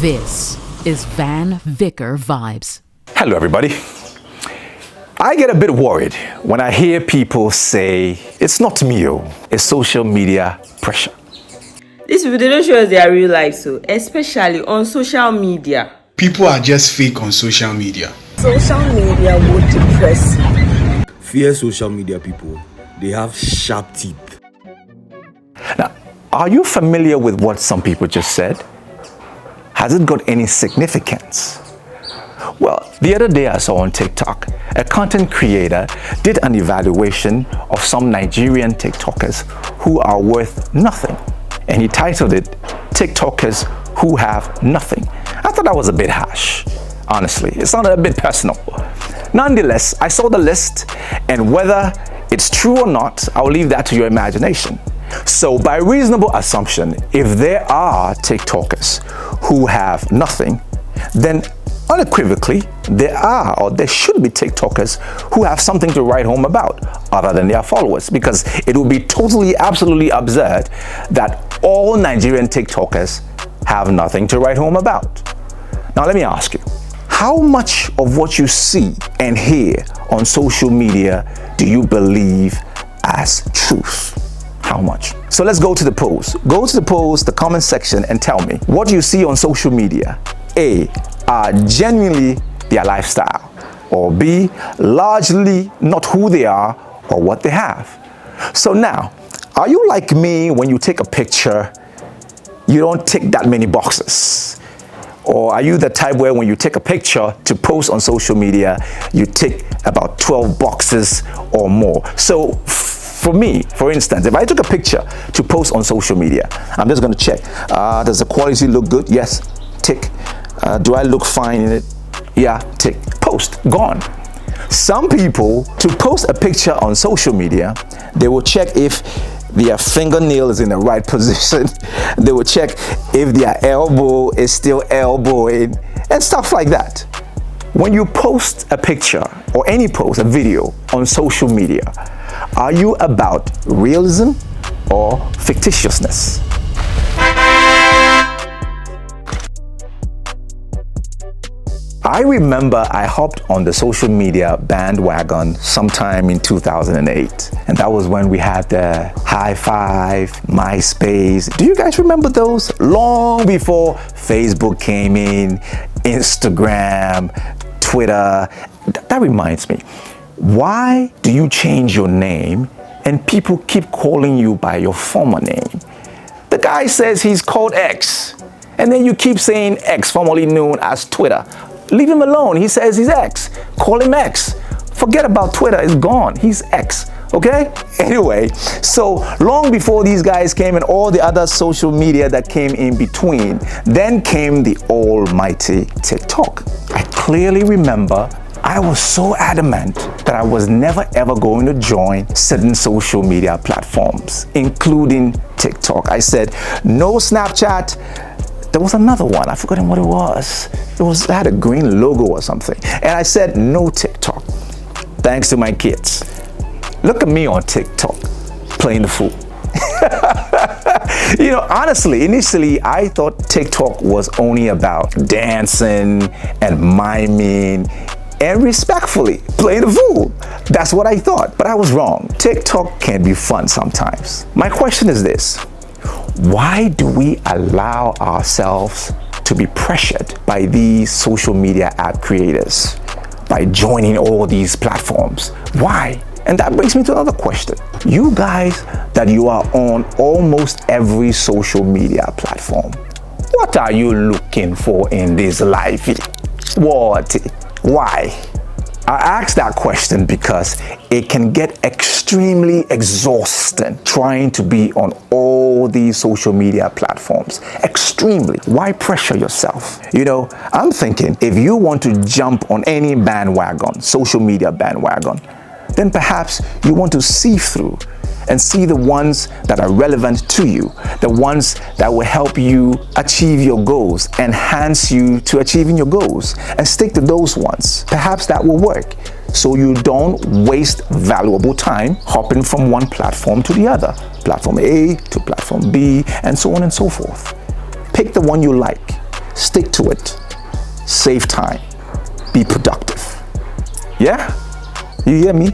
This is Vanvicer Vibes. Hello, everybody. I get a bit worried when I hear people say, it's not me, it's social media pressure. These people, they don't show us their real life, so especially on social media. People are just fake on social media. Social media would depress you. Fear social media people. They have sharp teeth. Now, are you familiar with what some people just said? Has it got any significance? Well, the other day I saw on TikTok, a content creator did an evaluation of some Nigerian TikTokers who are worth nothing. And he titled it, TikTokers Who Have Nothing. I thought that was a bit harsh, honestly. It sounded a bit personal. Nonetheless, I saw the list, and whether it's true or not, I'll leave that to your imagination. So by reasonable assumption, if there are TikTokers who have nothing, then unequivocally, there are or there should be TikTokers who have something to write home about other than their followers, because it would be totally, absolutely absurd that all Nigerian TikTokers have nothing to write home about. Now, let me ask you, how much of what you see and hear on social media do you believe as truth? How much? So let's go to the polls. Go to the polls, the comment section, and tell me what you see on social media. A, are genuinely their lifestyle, or B, largely not who they are or what they have. So now, are you like me when you take a picture, you don't tick that many boxes? Or are you the type where when you take a picture to post on social media, you tick about 12 boxes or more? So for me, for instance, if I took a picture to post on social media, I'm just going to check. Does the quality look good? Yes. Tick. Do I look fine in it? Yeah. Tick. Post. Gone. Some people, to post a picture on social media, they will check if their fingernail is in the right position. They will check if their elbow is still elbowing and stuff like that. When you post a picture or any post, a video on social media, are you about realism or fictitiousness? I remember I hopped on the social media bandwagon sometime in 2008. And that was when we had the High Five, MySpace. Do you guys remember those? Long before Facebook came in, Instagram, Twitter. That reminds me. Why do you change your name and people keep calling you by your former name? The guy says he's called X, and then you keep saying X, formerly known as Twitter. Leave him alone. He says he's X. Call him X. Forget about Twitter. It's gone. He's X. Okay? Anyway, so long before these guys came and all the other social media that came in between, then came the almighty TikTok. I clearly remember I was so adamant that I was never ever going to join certain social media platforms, including TikTok. I said, no Snapchat. There was another one, I've forgotten what it was. It had a green logo or something. And I said, no TikTok. Thanks to my kids. Look at me on TikTok, playing the fool. You know, honestly, initially, I thought TikTok was only about dancing and miming and respectfully playing the fool. That's what I thought, but I was wrong. TikTok can be fun sometimes. My question is this. Why do we allow ourselves to be pressured by these social media app creators, by joining all these platforms? Why? And that brings me to another question. You guys that you are on almost every social media platform, what are you looking for in this life? What? Why? I ask that question because it can get extremely exhausting trying to be on all these social media platforms. Extremely. Why pressure yourself? You know, I'm thinking if you want to jump on any bandwagon, social media bandwagon, then perhaps you want to sift through and see the ones that are relevant to you, the ones that will help you achieve your goals, enhance you to achieving your goals, and stick to those ones. Perhaps that will work, so you don't waste valuable time hopping from one platform to the other, platform A to platform B, and so on and so forth. Pick the one you like. Stick to it. Save time. Be productive. Yeah? You hear me?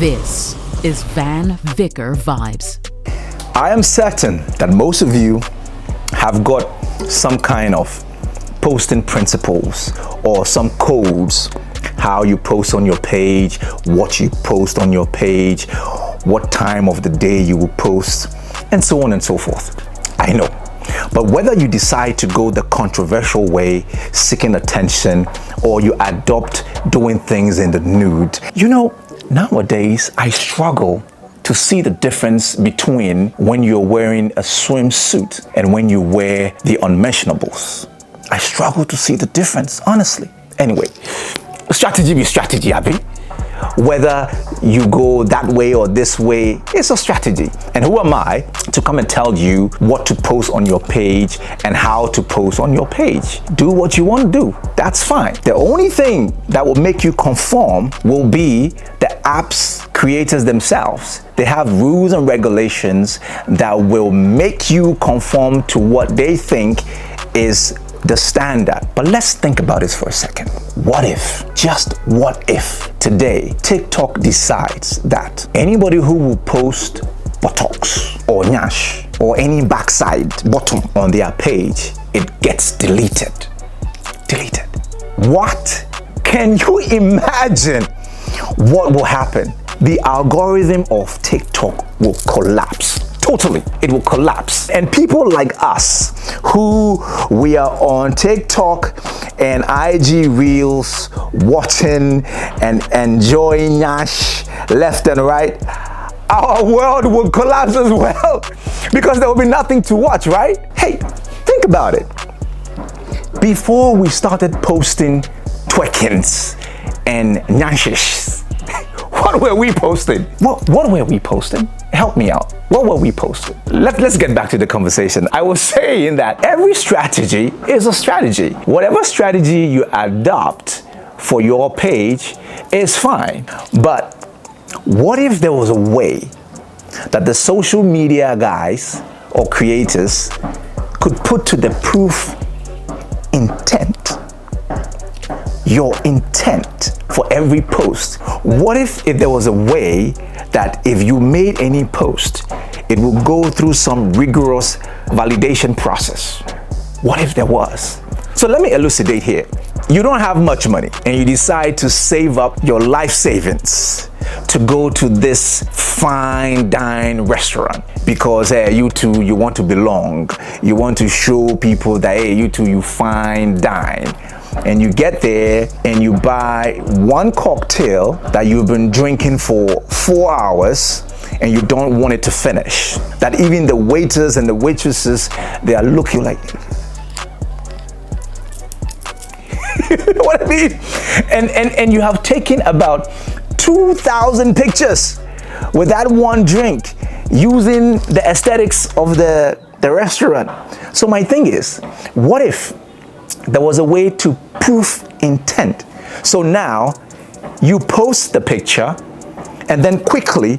This is Vanvicer Vibes. I am certain that most of you have got some kind of posting principles or some codes, how you post on your page, what you post on your page, what time of the day you will post, and so on and so forth. I know. But whether you decide to go the controversial way, seeking attention, or you adopt doing things in the nude, you know, nowadays I struggle to see the difference between when you're wearing a swimsuit and when you wear the unmentionables. I struggle to see the difference, honestly. Anyway, strategy be strategy, Abby. Whether you go that way or this way, it's a strategy. And who am I to come and tell you what to post on your page and how to post on your page? Do what you want to do. That's fine. The only thing that will make you conform will be the apps creators themselves. They have rules and regulations that will make you conform to what they think is the standard. But let's think about this for a second. What if, just what if today TikTok decides that anybody who will post buttocks or nyash or any backside bottom on their page, it gets deleted? Deleted. What? Can you imagine what will happen? The algorithm of TikTok will collapse. Totally, it will collapse. And people like us, who we are on TikTok and IG Reels, watching and enjoying Nash left and right, our world will collapse as well because there will be nothing to watch, right? Hey, think about it. Before we started posting twerkings and Nashes, what were we posting? What were we posting? Help me out. What were we posting? Let's get back to the conversation. I was saying that every strategy is a strategy. Whatever strategy you adopt for your page is fine. But what if there was a way that the social media guys or creators could put to the proof intent? Your intent for every post. What if there was a way that if you made any post, it will go through some rigorous validation process? What if there was? So let me elucidate here. You don't have much money and you decide to save up your life savings to go to this fine dine restaurant because you two, you want to belong. You want to show people that, hey, you two, you fine dine. And you get there and you buy one cocktail that you've been drinking for 4 hours and you don't want it to finish. That even the waiters and the waitresses, they are looking like, you know what I mean? And you have taken about 2,000 pictures with that one drink using the aesthetics of the restaurant. So my thing is, what if there was a way to proof intent? So now you post the picture and then quickly,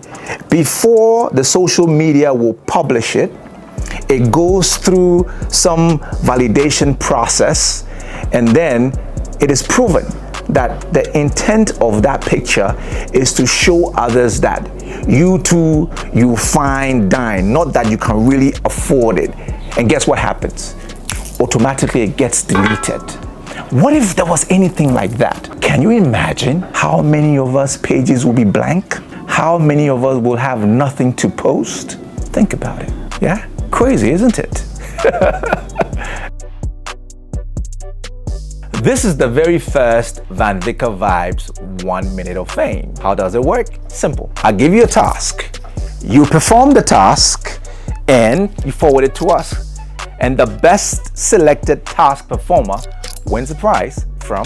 before the social media will publish it, it goes through some validation process and then it is proven that the intent of that picture is to show others that you too, you fine dine, not that you can really afford it. And guess what happens? Automatically it gets deleted. What if there was anything like that? Can you imagine how many of us pages will be blank? How many of us will have nothing to post? Think about it. Yeah? Crazy, isn't it? This is the very first Vanvicer Vibes 1 minute of fame. How does it work? Simple. I give you a task. You perform the task and you forward it to us. And the best selected task performer wins the prize from...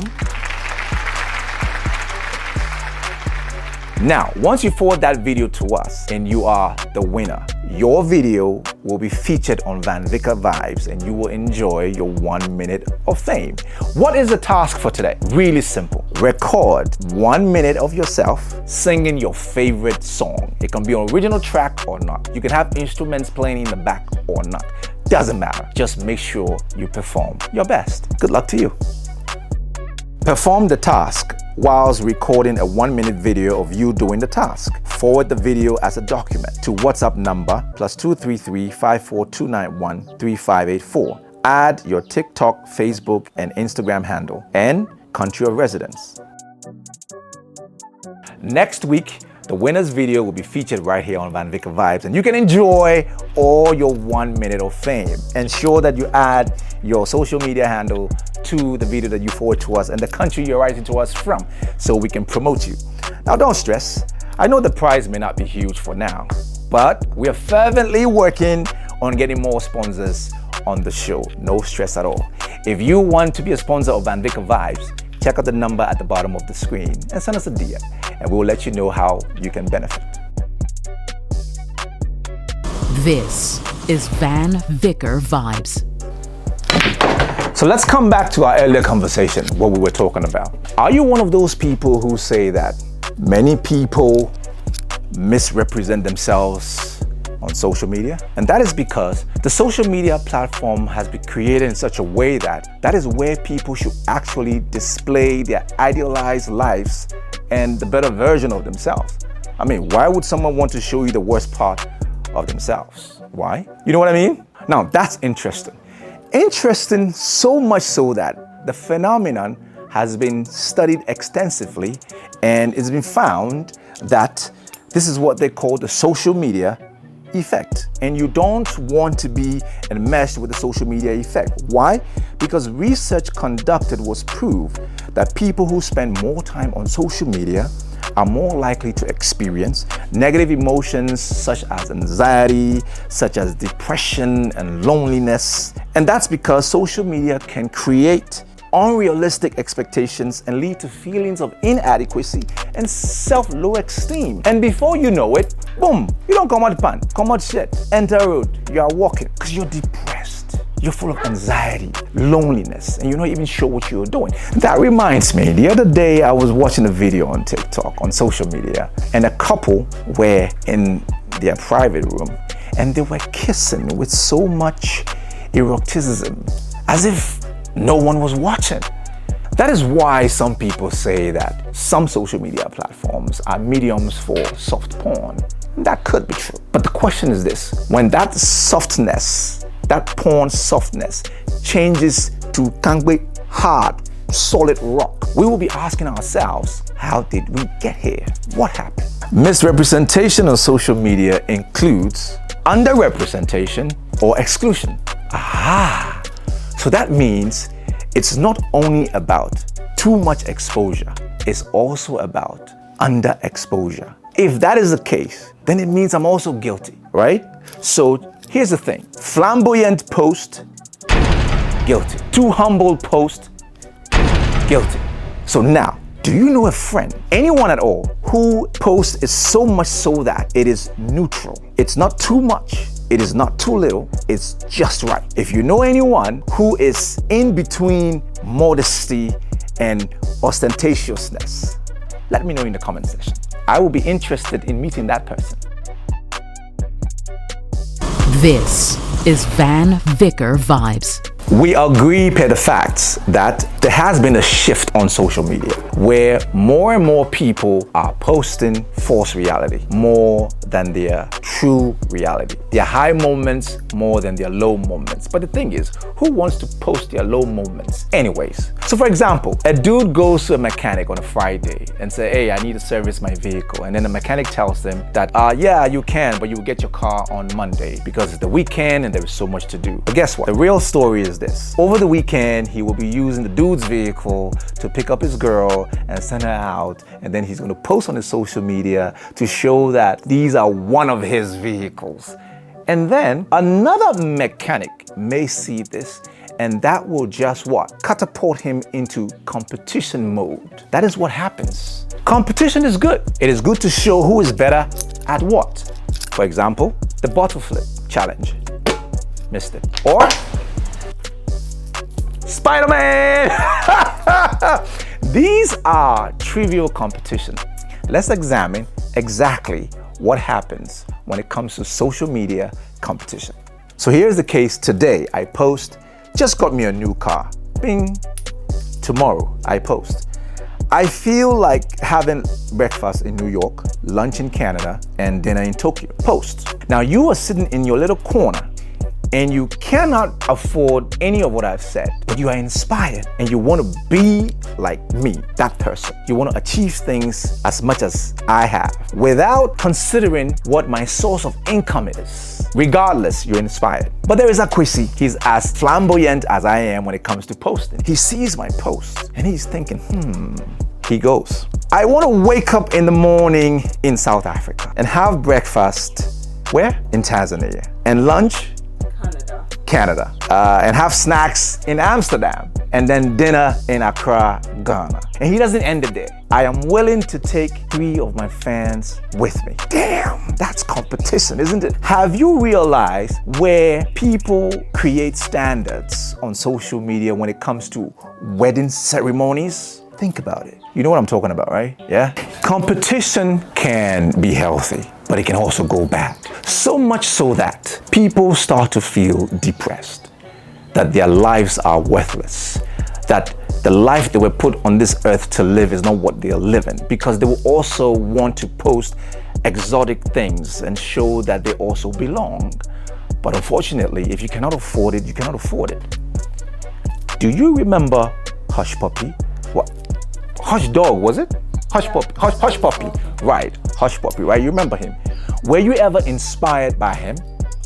Now, once you forward that video to us and you are the winner, your video will be featured on Vanvicer Vibes and you will enjoy your 1 minute of fame. What is the task for today? Really simple. Record 1 minute of yourself singing your favorite song. It can be an original track or not. You can have instruments playing in the back or not. Doesn't matter. Just make sure you perform your best. Good luck to you. Perform the task whilst recording a 1-minute video of you doing the task. Forward the video as a document to WhatsApp number +233 54291 3584. Add your TikTok, Facebook, and Instagram handle and country of residence. Next week, the winner's video will be featured right here on Vanvicer Vibes, and you can enjoy all your 1 minute of fame. Ensure that you add your social media handle to the video that you forward to us and the country you're writing to us from, so we can promote you. Now, don't stress. I know the prize may not be huge for now, but we are fervently working on getting more sponsors on the show. No stress at all. If you want to be a sponsor of Vanvicer Vibes, check out the number at the bottom of the screen and send us a DM, and we'll let you know how you can benefit. This is Vanvicer Vibes. So let's come back to our earlier conversation, what we were talking about. Are you one of those people who say that many people misrepresent themselves on social media? And that is because the social media platform has been created in such a way that is where people should actually display their idealized lives and the better version of themselves. I mean, why would someone want to show you the worst part of themselves? Why? You know what I mean? Now, that's interesting. Interesting so much so that the phenomenon has been studied extensively, and it's been found that this is what they call the social media effect. And you don't want to be enmeshed with the social media effect. Why? Because research conducted was proved that people who spend more time on social media are more likely to experience negative emotions such as anxiety, such as depression and loneliness. And that's because social media can create unrealistic expectations and lead to feelings of inadequacy and self-low esteem. And before you know it, boom, you don't come out the pan, come out shit, enter a road, you are walking because you're depressed. You're full of anxiety, loneliness, and you're not even sure what you're doing. That reminds me, the other day I was watching a video on TikTok, on social media, and a couple were in their private room and they were kissing with so much eroticism, as if no one was watching. That is why some people say that some social media platforms are mediums for soft porn. That could be true. But the question is this: when that softness, that porn softness, changes to kangbe hard, solid rock, we will be asking ourselves, how did we get here? What happened? Misrepresentation on social media includes underrepresentation or exclusion. Aha! So that means it's not only about too much exposure, it's also about underexposure. If that is the case, then it means I'm also guilty, right? So here's the thing: flamboyant post, guilty. Too humble post, guilty. So now, do you know a friend, anyone at all, who posts is so much so that it is neutral? It's not too much, it is not too little, it's just right. If you know anyone who is in between modesty and ostentatiousness, let me know in the comment section. I will be interested in meeting that person. This is Vanvicer Vibes. We agree per the facts that there has been a shift on social media where more and more people are posting false reality more than their true reality. Their high moments more than their low moments. But the thing is, who wants to post their low moments anyways? So for example, a dude goes to a mechanic on a Friday and say, hey, I need to service my vehicle. And then the mechanic tells them that, yeah, you can, but you will get your car on Monday because it's the weekend and there is so much to do. But guess what? The real story is this. Over the weekend, he will be using the dude's vehicle to pick up his girl and send her out. And then he's going to post on his social media to show that these are one of his vehicles. And then another mechanic may see this, and that will just what? Catapult him into competition mode. That is what happens. Competition is good. It is good to show who is better at what. For example, the bottle flip challenge. Missed it. Or Spider-Man! These are trivial competition. Let's examine exactly what happens when it comes to social media competition. So here's the case today. I post, just got me a new car. Bing. Tomorrow, I post, I feel like having breakfast in New York, lunch in Canada, and dinner in Tokyo. Post. Now you are sitting in your little corner and you cannot afford any of what I've said, but you are inspired and you want to be like me, that person. You want to achieve things as much as I have without considering what my source of income is. Regardless, you're inspired. But there is Akwesi. He's as flamboyant as I am when it comes to posting. He sees my post and he's thinking, he goes, I want to wake up in the morning in South Africa and have breakfast, where? In Tanzania. And lunch? Canada. And have snacks in Amsterdam. And then dinner in Accra, Ghana. And he doesn't end it there. I am willing to take 3 of my fans with me. Damn, that's competition, isn't it? Have you realized where people create standards on social media when it comes to wedding ceremonies? Think about it. You know what I'm talking about, right? Yeah? Competition can be healthy, but it can also go bad. So much so that people start to feel depressed, that their lives are worthless, that the life they were put on this earth to live is not what they are living, because they will also want to post exotic things and show that they also belong. But unfortunately, if you cannot afford it, you cannot afford it. Do you remember Hush Puppy? What? Hush Dog, was it? Hush Puppy. Hush Puppy. Right. Hush Puppy, right? You remember him. Were you ever inspired by him?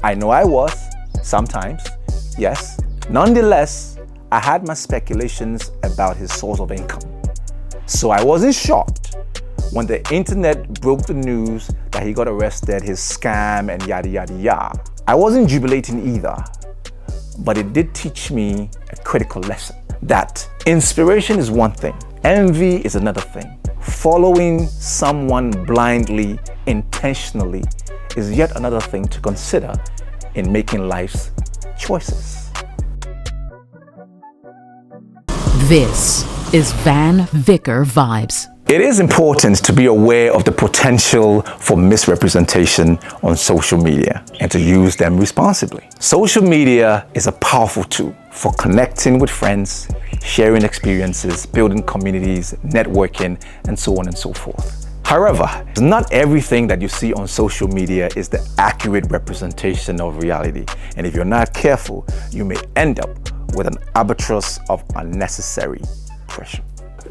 I know I was, sometimes, yes. Nonetheless, I had my speculations about his source of income. So I wasn't shocked when the internet broke the news that he got arrested, his scam and yada yada yada. I wasn't jubilating either, but it did teach me a critical lesson that inspiration is one thing, envy is another thing. Following someone blindly, intentionally, is yet another thing to consider in making life's choices. This is Vanvicer Vibes. It is important to be aware of the potential for misrepresentation on social media and to use them responsibly. Social media is a powerful tool for connecting with friends, sharing experiences, building communities, networking, and so on and so forth. However, not everything that you see on social media is the accurate representation of reality. And if you're not careful, you may end up with an albatross of unnecessary pressure.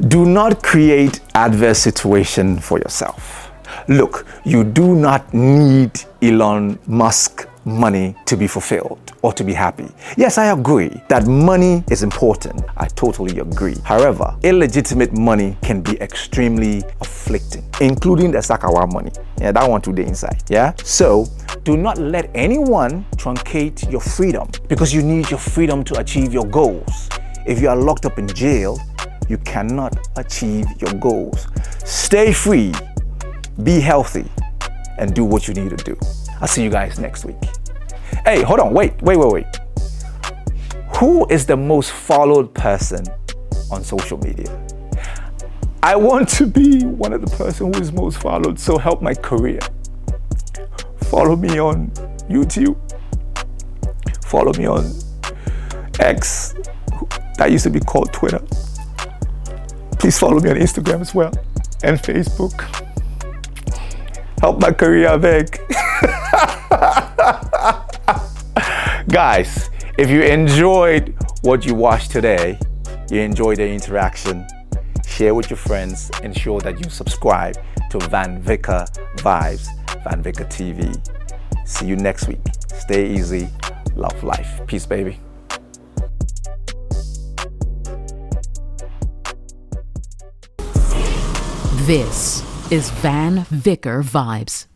Do not create adverse situation for yourself. Look, you do not need Elon Musk money to be fulfilled or to be happy. Yes, I agree that money is important. I totally agree. However, illegitimate money can be extremely afflicting, including the Sakawa money. Yeah, that one today inside. Yeah. So do not let anyone truncate your freedom, because you need your freedom to achieve your goals. If you are locked up in jail, you cannot achieve your goals. Stay free, be healthy, and do what you need to do. I'll see you guys next week. Hey, hold on, wait. Who is the most followed person on social media? I want to be one of the person who is most followed, so help my career. Follow me on YouTube. Follow me on X, that used to be called Twitter. Please follow me on Instagram as well, and Facebook. Help my career, I beg. Guys, if you enjoyed what you watched today, you enjoyed the interaction, share with your friends, ensure that you subscribe to Vanvicer Vibes, Vanvicer TV. See you next week. Stay easy, love life. Peace, baby. This is Vanvicer Vibes.